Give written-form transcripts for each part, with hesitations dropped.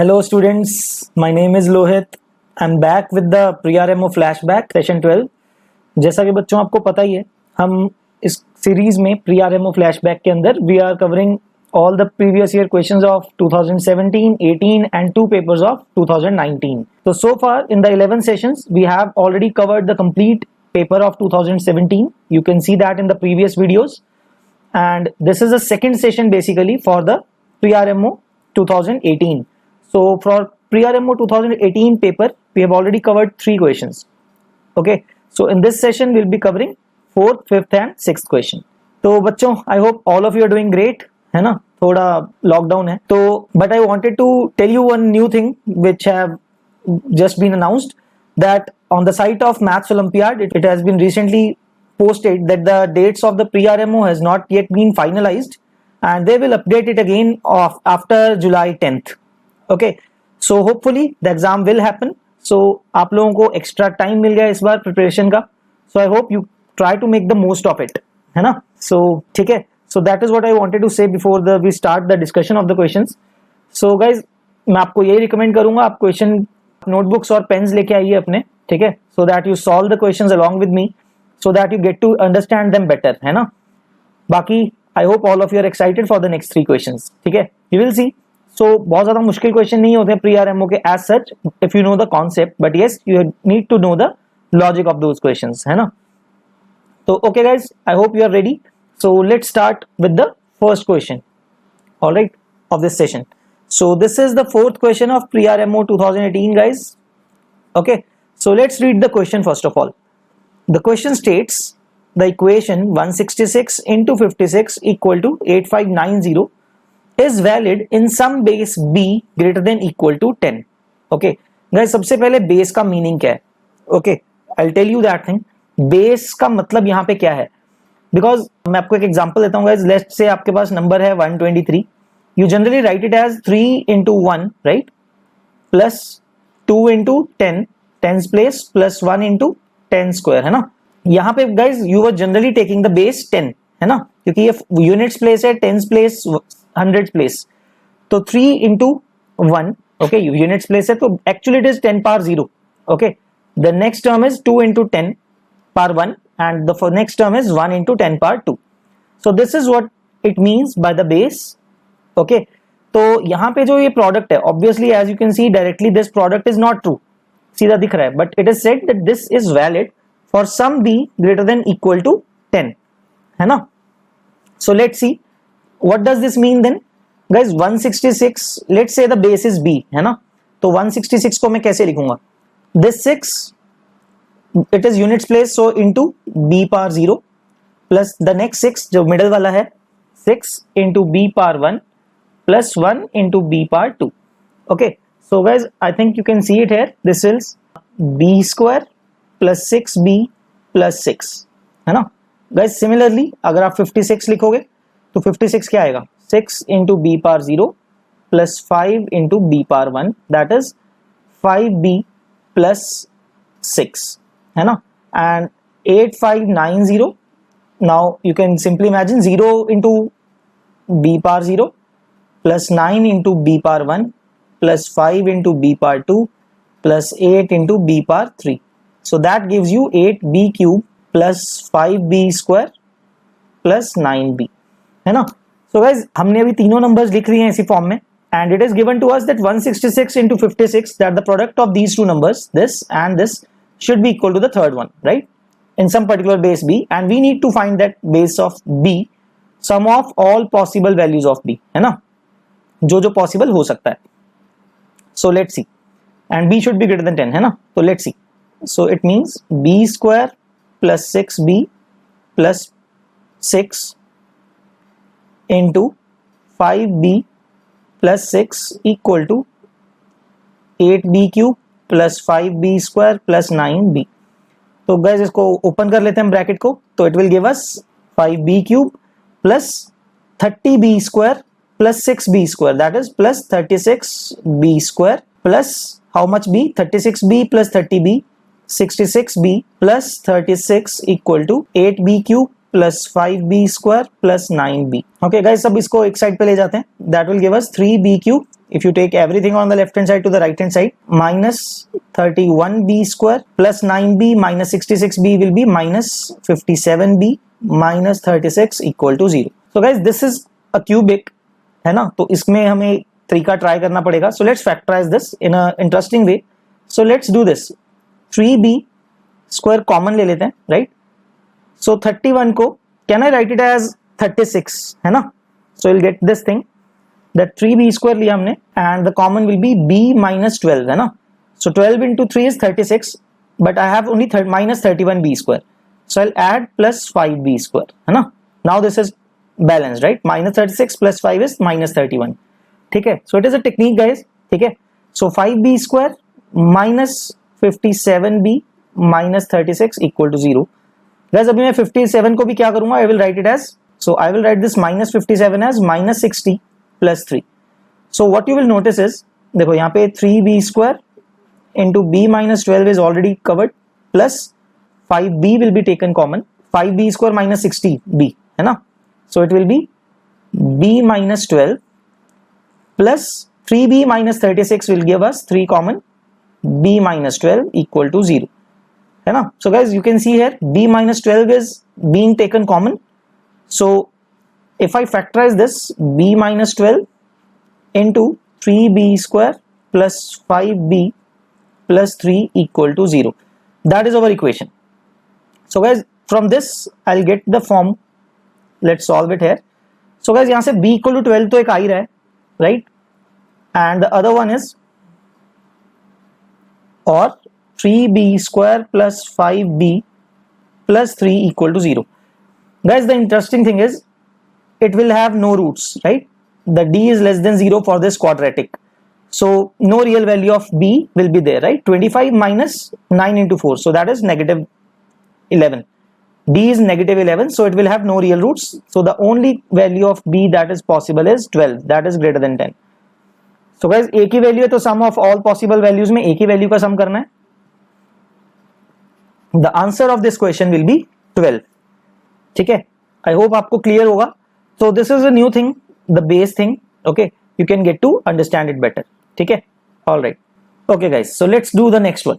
Hello students, my name is Lohit. I'm back with the pre-RMO flashback session 12. जैसा कि बच्चों आपको पता ही है, हम इस सीरीज में pre-RMO flashback के अंदर we are covering all the previous year questions of 2017, 18 and two papers of 2019. So far in the 11 sessions we have already covered the complete paper of 2017. You can see that in the previous videos, and this is the second session basically for the pre-RMO 2018. So for pre-RMO 2018 paper, we have already covered 3 questions. Okay, so in this session we'll be covering 4th, 5th and 6th question. तो बच्चों, I hope all of you are doing great, है ना? थोड़ा lockdown है तो, but I wanted to tell you one new thing which have just been announced, that on the site of Maths Olympiad it has been recently posted that the dates of the pre-RMO has not yet been finalized, and they will update it again after July 10th. Okay, so hopefully the exam will happen. So आप लोगों को extra time मिल गया इस बार preparation का. So I hope you try to make the most of it, है ना? So ठीक है. So that is what I wanted to say before we start the discussion of the questions. So guys, मैं आपको यही recommend करूँगा, आप question notebooks और pens लेके आइए अपने, ठीक है? So that you solve the questions along with me, so that you get to understand them better, है ना? बाकी I hope all of you are excited for the next 3 questions, ठीक है? You will see. So बहुत ज़्यादा मुश्किल question नहीं होते प्री आरएमओ के as such, if you know the concept, but yes you need to know the logic of those questions, है ना? तो okay guys, I hope you are ready. So let's start with the first question, alright, of this session. So this is the fourth question of pre RMO 2018 guys. Okay, so let's read the question first of all. The question states the equation 166 into 56 equal to 8590 is valid in some base b greater than equal to 10. Okay guys, सबसे पहले base का meaning क्या है? Okay, I'll tell you that thing. Base का मतलब यहाँ पे क्या है? बिकॉज मैं आपको एक एग्जांपल देता हूँ गाइज. लेट्स से आपके पास नंबर है 123. You generally write it as 3 into 1, right, plus 2 into 10 tens place plus 1 into 10 square, है ना? यहाँ पे guys you are generally taking the base 10, है ना, क्योंकि ये यूनिट्स प्लेस है, टेंस प्लेस, हंड्रेड प्लेस. तो 3 into 1, ओके, यूनिट्स प्लेस है तो actually it is 10 power 0. Okay, the next term is 2 into 10 power 1 and the next term is 1 into 10 power 2. so this is what it means by the base. Okay, तो यहाँ पे जो ये product है, obviously as you can see directly this product is not true, सीधा दिख रहा है, but it is said that this is valid for some b greater than equal to 10, है ना? So let's see what does this mean then guys. 166, let's say the base is b, है ना? तो 166 को मैं कैसे लिखूंगा? This 6, it is units place, so into b power 0 plus the next 6 जो मिडल वाला है 6 into b power 1 plus 1 into b power 2. Okay, so guys I think you can see it here. This is b square plus 6b plus 6, है ना? Guys similarly अगर आप 56 लिखोगे तो 56 क्या आएगा? 6 into b power 0 plus 5 into b power 1, that is 5b plus 6, है ना? and 8590, now you can simply imagine 0 into b power 0 plus 9 into b power 1 plus 5 into b power 2 plus 8 into b power 3. so that gives you 8b cube plus 5b square plus 9b, है ना? So guys हमने अभी तीनों numbers लिख लिए हैं इसी form में, and it is given to us that 166 into 56, that the product of these two numbers, this and this, should be equal to the third one, right, in some particular base b, and we need to find that base of b, sum of all possible values of b, है ना, जो जो possible हो सकता है. So let's see, and b should be greater then 10, है ना? तो let's see. So it means b square plus 6b plus 6 into 5b plus 6 equal to 8b cube plus 5b square plus 9b. तो guys इसको open कर लेते हैं bracket को, तो it will give us 5b cube plus 30b square plus 6b square, that is plus 36b square plus how much b? 36b plus 30b, 66b plus 36 equal to 8b cube plus 5b² plus 9b। Okay guys, अब इसको एक side पे ले जाते हैं। That will give us 3b³ if you take everything on the left hand side to the right hand side, minus 31b² plus 9b minus 66b will be minus 57b minus 36 equal to 0. So guys, this is a cubic, है ना, तो इसमें हमें तरीका try करना पड़ेगा। So let's factorize this in a interesting way. So let's do this. 3b² common ले लेते हैं, right? So 31 को can I write it as 36, है ना? So we'll get this thing that 3b² लिया हमने and the common will be b minus 12, है ना? So 12 into 3 is 36, but I have only minus 31b². So I'll add plus 5b², है ना? Now this is balanced, right? Minus 36 plus 5 is minus 31. ठीक है? So it is a technique guys, ठीक है? So 5b² minus 57b minus 36 equal to 0. Guys, अभी मैं 57 को भी क्या करूँगा? I will write it as, so I will write this minus 57 as minus 60 plus 3. So what you will notice is, देखो यहाँ पे 3b² into b minus 12 is already covered, plus 5b will be taken common, 5b² minus 60b, है ना? So it will be b minus 12 plus 3b minus 36 will give us 3 common, b minus 12 equal to 0, है ना? So guys, you can see here b minus 12 is being taken common. So if I factorize this, b minus 12 into 3b² plus 5b plus 3 equal to 0. That is our equation. So guys, from this I'll get the form. Let's solve it here. So guys, यहाँ से b equal to 12 तो एक आ ही रहा है, right? And the other one is, or 3b² plus 5b plus 3 equal to 0. Guys, the interesting thing is, it will have no roots, right? The d is less than 0 for this quadratic, so no real value of b will be there, right? 25 minus 9 into 4, so that is negative 11. d is negative 11, so it will have no real roots, so the only value of b that is possible is 12, that is greater than 10. So guys, a की value है तो sum of all possible values में a की value का sum करना है. The answer of this question will be 12. ठीक है, I hope आपको clear होगा. So this is a new thing, the base thing, okay? You can get to understand it better, ठीक है? All right. Okay guys, so let's do the next one.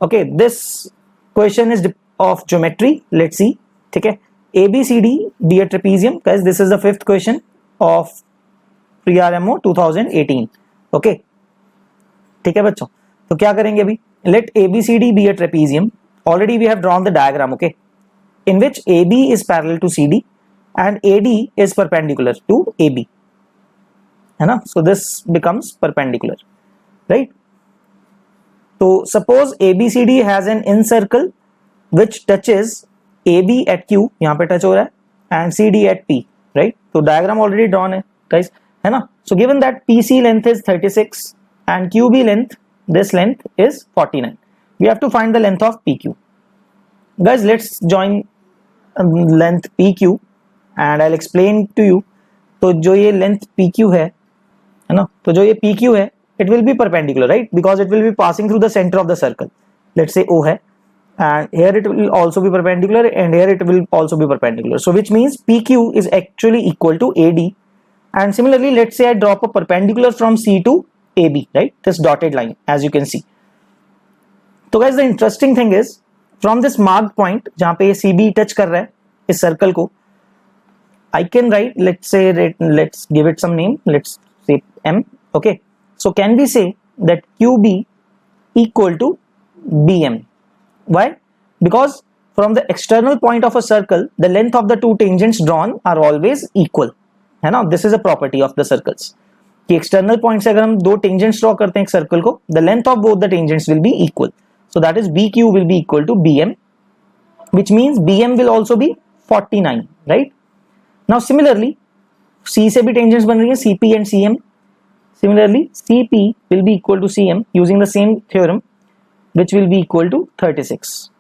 Okay, this question is of geometry. Let's see, ठीक है? ABCD be a trapezium. Guys, this is the 5th question of PRMO 2018. Okay, ठीक है बच्चों? तो क्या करेंगे अभी? Let ABCD be a trapezium. Already we have drawn the diagram, okay? In which AB is parallel to CD and AD is perpendicular to AB, है ना? So this becomes perpendicular, right? So suppose ABCD has an incircle which touches AB at Q, यहाँ पे touch हो रहा है, and CD at P, right? तो diagram already drawn है, guys, है ना? So given that PC length is 36 and QB length, this length is 49. We have to find the length of PQ. Guys, let's join length PQ and I'll explain to you. तो जो ये length PQ है ना, तो जो ये PQ है, it will be perpendicular, right? Because it will be passing through the center of the circle. Let's say O है, and here it will also be perpendicular, and here it will also be perpendicular. So which means PQ is actually equal to AD. And similarly, let's say I drop a perpendicular from C to AB, right? This dotted line, as you can see. So guys, the interesting thing is, from this marked point, जहाँ पे CB touch कर रहा है इस circle को, I can write, let's give it some name, let's say M, okay? So can we say that QB equal to BM? Why? Because from the external point of a circle, the length of the two tangents drawn are always equal, है ना? This is a property of the circles. कि external point से अगर हम दो tangents draw करते हैं एक circle को, the length of both the tangents will be equal. So that is BQ will be equal to BM, which means BM will also be 49, right? Now similarly, C से भी tangents बन रही हैं, CP and CM. Similarly, CP will be equal to CM using the same theorem, which will be equal to 36.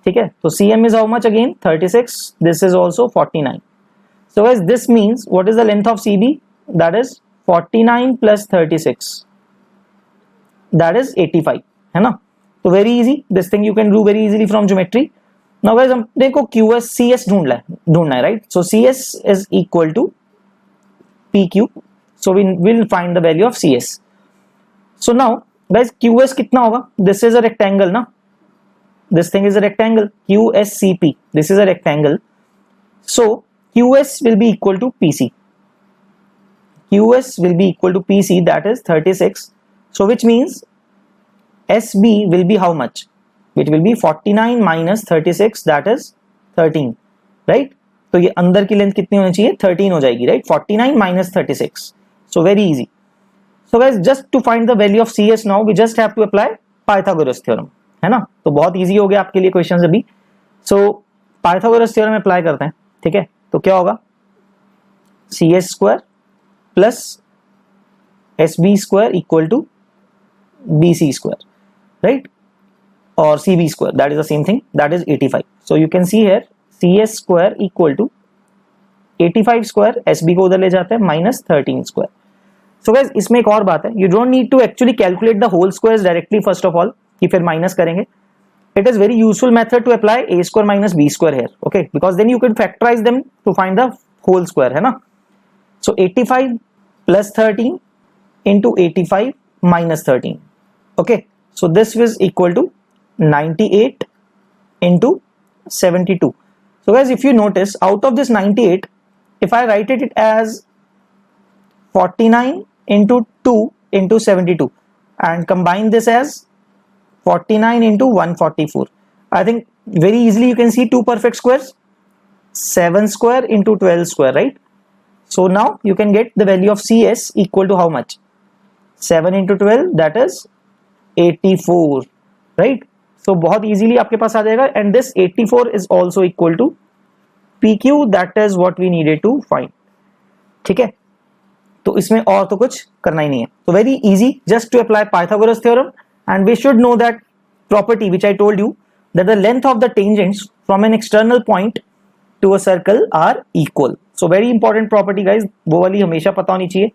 ठीक है? So CM is how much again? 36. This is also 49. So guys, this means what is the length of CB? That is 49 plus 36. That is 85. है ना? So very easy. This thing you can do very easily from geometry. Now guys हम देखो QS CS ढूंढना है right. So CS is equal to PQ. So we will find the value of CS. So now guys QS कितना होगा? This is a rectangle ना, this thing is a rectangle, QSCP, this is a rectangle, so QS will be equal to PC. QS will be equal to PC, that is 36. So which means SB will be how much? Which will be 49 minus 36, that is 13, right? तो ये अंदर की length कितनी होनी चाहिए? 13 हो जाएगी, right? 49 minus 36. So very easy. So guys, just to find the value of CS now, we just have to apply Pythagoras theorem, है ना. तो बहुत इजी हो गया आपके लिए क्वेश्चन अभी. सो पाइथागोरस थ्योरम अप्लाई करते हैं, ठीक है. तो क्या होगा? CS square plus SB square equal to BC square, right, और CB square, that is the same thing, that is 85. So you can see here CS square equal to 85 square, SB को उधर ले जाते हैं, माइनस 13 स्क्वायर. सो गाइस इसमें एक और बात है, you don't need to actually calculate the whole squares directly first of all, कि फिर माइनस करेंगे. It is very useful method to apply a square minus b square here, okay, because then you can factorize them to find the whole square, है ना. So 85 plus 13 into 85 minus 13, okay, so this is equal to 98 into 72. So guys, if you notice, out of this 98, if I write it as 49 into 2 into 72 and combine this as 49 into 144, I think very easily you can see two perfect squares, 7 square into 12 square, right? So now you can get the value of CS equal to how much? 7 into 12, that is 84, right? So बहुत easily आपके पास आ जाएगा, and this 84 is also equal to PQ, that is what we needed to find, ठीक है. तो इसमें और तो कुछ करना ही नहीं है. तो very easy, just to apply Pythagoras theorem. And we should know that property which I told you, that the length of the tangents from an external point to a circle are equal. So very important property guys, वो वाली हमेशा पता होनी चाहिए.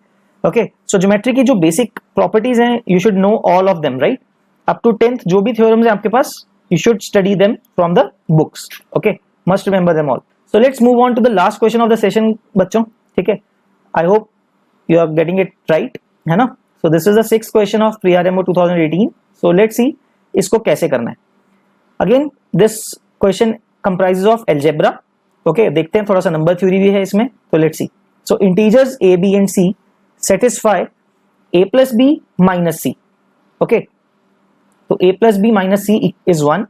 Okay, so geometry की जो basic properties हैं, you should know all of them, right? Up to 10th जो भी theorems हैं आपके पास, you should study them from the books. Okay, must remember them all. So let's move on to the last question of the session बच्चों, ठीक है. I hope you are getting it right, है ना. So this is the 6th question of Pre-RMO 2018. So let's see इसको कैसे करना है. Again this question comprises of algebra. Okay, देखते हैं, थोड़ा सा नंबर थ्योरी भी है इसमें. तो let's see. So integers a, b and c satisfy a plus b minus c. Okay, so a plus b minus c is 1.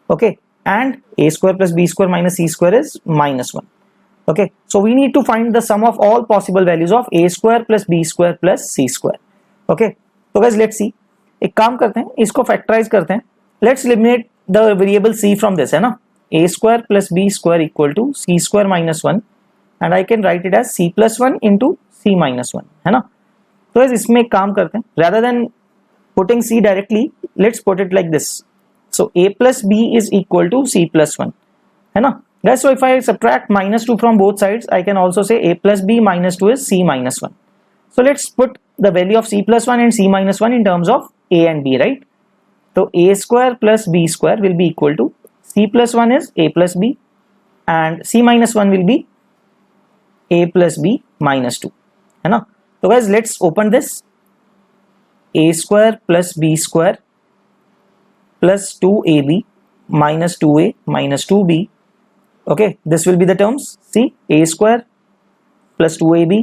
Okay, and a square plus b square minus c square is minus 1. Okay, so we need to find the sum of all possible values of a square plus b square plus c square. Okay, so guys let's see. एक काम करते हैं, इसको factorize करते हैं. Let's eliminate the variable c from this, है ना. a square plus b square equal to c square minus 1, and I can write it as c plus 1 into c minus 1, है ना. तो इसमें एक काम करते हैं, rather than putting c directly, let's put it like this. So a plus b is equal to c plus 1, है ना. Guys, so if I subtract minus 2 from both sides, I can also say a plus b minus 2 is c minus 1. So let's put the value of c plus 1 and c minus 1 in terms of a and b, right? So a square plus b square will be equal to c plus 1 is a plus b and c minus 1 will be a plus b minus 2, है ना. So guys, let's open this. A square plus b square plus 2ab minus 2a minus 2b. Okay, this will be the terms. See, a square plus 2ab,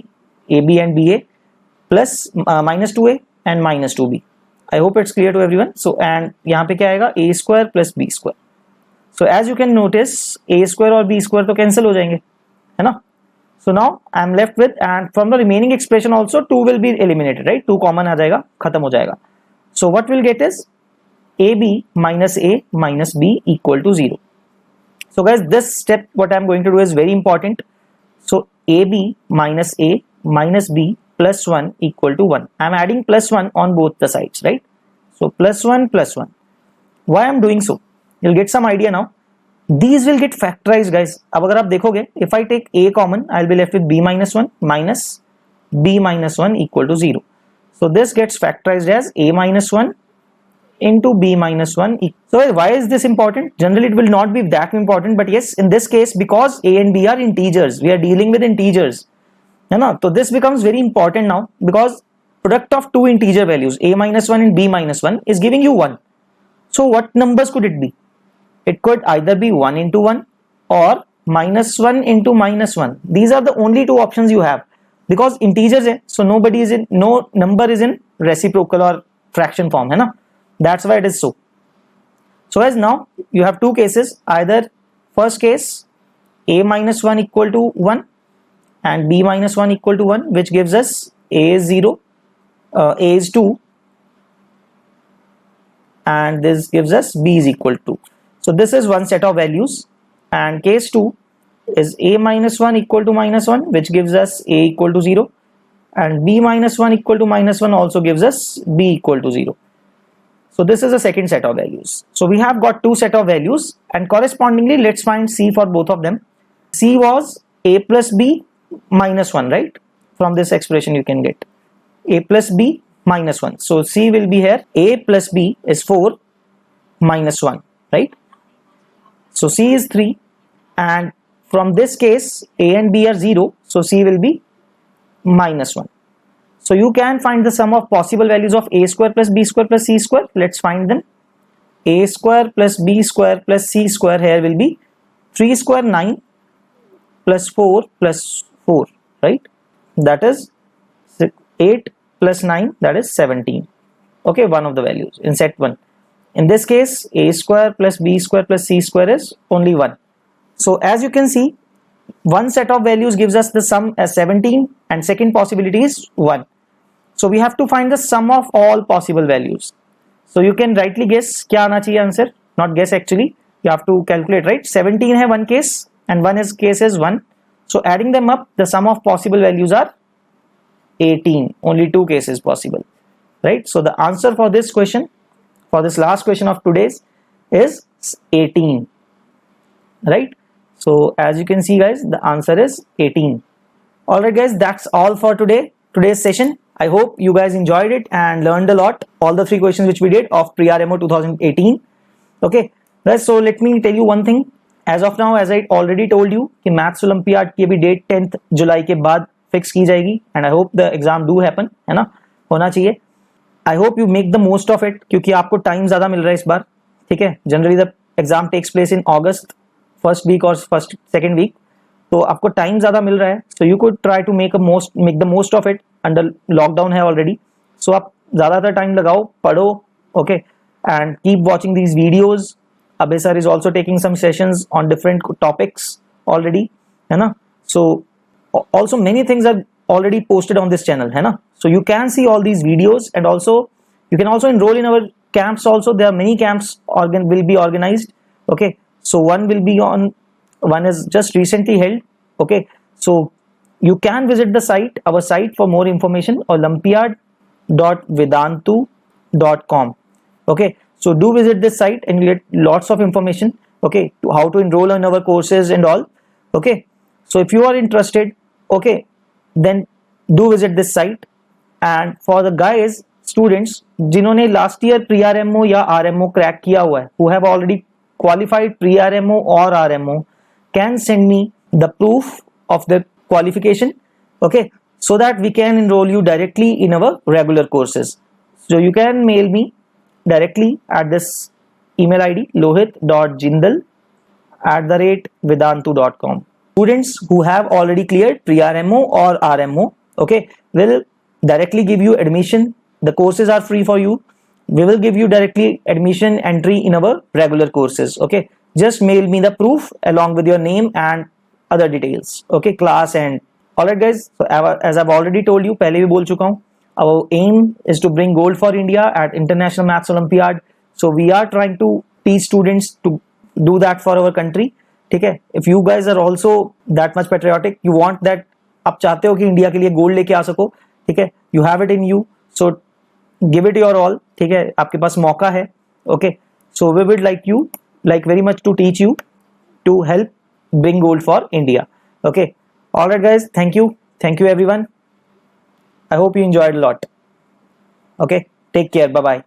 ab and ba plus minus 2a and minus 2b. I hope it's clear to everyone. So and यहाँ पे क्या आएगा? a square plus b square. So as you can notice, a square और b square तो cancel हो जाएंगे, है ना. So now I am left with, and from the remaining expression also 2 will be eliminated, right? 2 common आ जाएगा, खत्म हो जाएगा. So what we'll get is ab minus a minus b equal to 0. So guys, this step what I am going to do is very important. So ab minus a minus b plus 1 equal to 1. I am adding plus 1 on both the sides, right? So plus 1 plus 1. Why I am doing so? You'll get some idea now. These will get factorized, guys. अब अगर आप देखोगे, if I take a common, I'll be left with b minus 1 minus b minus 1 equal to 0. So this gets factorized as a minus 1 into b minus 1. So why is this important? Generally it will not be that important, but yes, in this case, because a and b are integers, we are dealing with integers, है ना? So this becomes very important now, because product of two integer values a minus 1 and b minus 1 is giving you 1. So what numbers could it be? It could either be 1 into 1 or minus 1 into minus 1. These are the only two options you have, because integers है, so no number is in reciprocal or fraction form, है ना? That's why it is so. So as now you have two cases, either first case a minus 1 equal to 1 and b minus 1 equal to 1, which gives us a is 0, a is 2, and this gives us b is equal to. So this is one set of values, and case 2 is a minus 1 equal to minus 1, which gives us a equal to 0, and b minus 1 equal to minus 1 also gives us b equal to 0. So this is a second set of values. So we have got two set of values, and correspondingly let's find c for both of them. C was a plus b minus 1, right? From this expression you can get a plus b minus 1. So c will be here, a plus b is 4 minus 1, right? So c is 3, and from this case a and b are 0, so c will be minus 1. So you can find the sum of possible values of a square plus b square plus c square. Let's find them. A square plus b square plus c square here will be 3 square 9 plus 4 plus 4, right? That is 8 plus 9, that is 17. Okay, one of the values in set 1. In this case, a square plus b square plus c square is only 1. So as you can see, one set of values gives us the sum as 17, and second possibility is 1. So we have to find the sum of all possible values. So you can rightly guess क्या आना चाहिए answer, not guess actually, you have to calculate, right? 17 है one case and one case is 1. So adding them up, the sum of possible values are 18. Only two cases possible, right? So the answer for this question, for this last question of today's, is 18, right? So as you can see guys, the answer is 18. Alright guys, that's all for today's session. I hope you guys enjoyed it and learned a lot, all the 3 questions which we did of Pre-RMO 2018. Okay guys, so let me tell you one thing. As of now, as I already told you कि maths olympiad की अभी date 10th जुलाई के बाद fix की जाएगी, and I hope the exam do happen, है ना, होना चाहिए. आई hope you make the most of it, क्योंकि आपको टाइम ज़्यादा मिल रहा है इस बार, ठीक है. Generally the exam takes place in August first week और फर्स्ट सेकेंड वीक, तो आपको टाइम ज़्यादा मिल रहा है. So you could try to make the most of it. Under lockdown है ऑलरेडी, सो आप ज़्यादातर टाइम लगाओ, पढ़ो, okay, and keep watching these videos. Abhay sir is also taking some sessions on different topics already, है ना. So also many things are already posted on this channel, है ना. So you can see all these videos, and also you can also enroll in our camps also. There are many camps will be organized. Okay, so one is just recently held. Okay, so you can visit the site, our site, for more information, olympiad.vedantu.com. okay, so do visit this site and you get lots of information, okay, to how to enroll in our courses and all. Okay, so if you are interested, okay, then do visit this site. And for the guys, students जिन्होंने last year pre-RMO या RMO crack किया हुआ है, who have already qualified pre-RMO or RMO, can send me the proof of the qualification, okay, so that we can enroll you directly in our regular courses. So you can mail me directly at this email ID, lohit.jindal@vedantu.com. Students who have already cleared pre-RMO or RMO, okay, will directly give you admission. The courses are free for you. We will give you directly admission entry in our regular courses. Okay, just mail me the proof along with your name and other details. Okay, class and alright guys. So as I've already told you, पहले भी बोल चुका हूँ, our aim is to bring gold for India at International Maths Olympiad. So we are trying to teach students to do that for our country. ठीक है. If you guys are also that much patriotic, you want that, आप चाहते हो कि India के लिए gold लेके आ सको, ठीक है, you have it in you, so give it your all. ठीक है, आपके पास मौका है. Okay, so we would like very much to teach you to help bring gold for India. Okay, alright guys, thank you everyone. I hope you enjoyed a lot. Okay, take care, bye bye.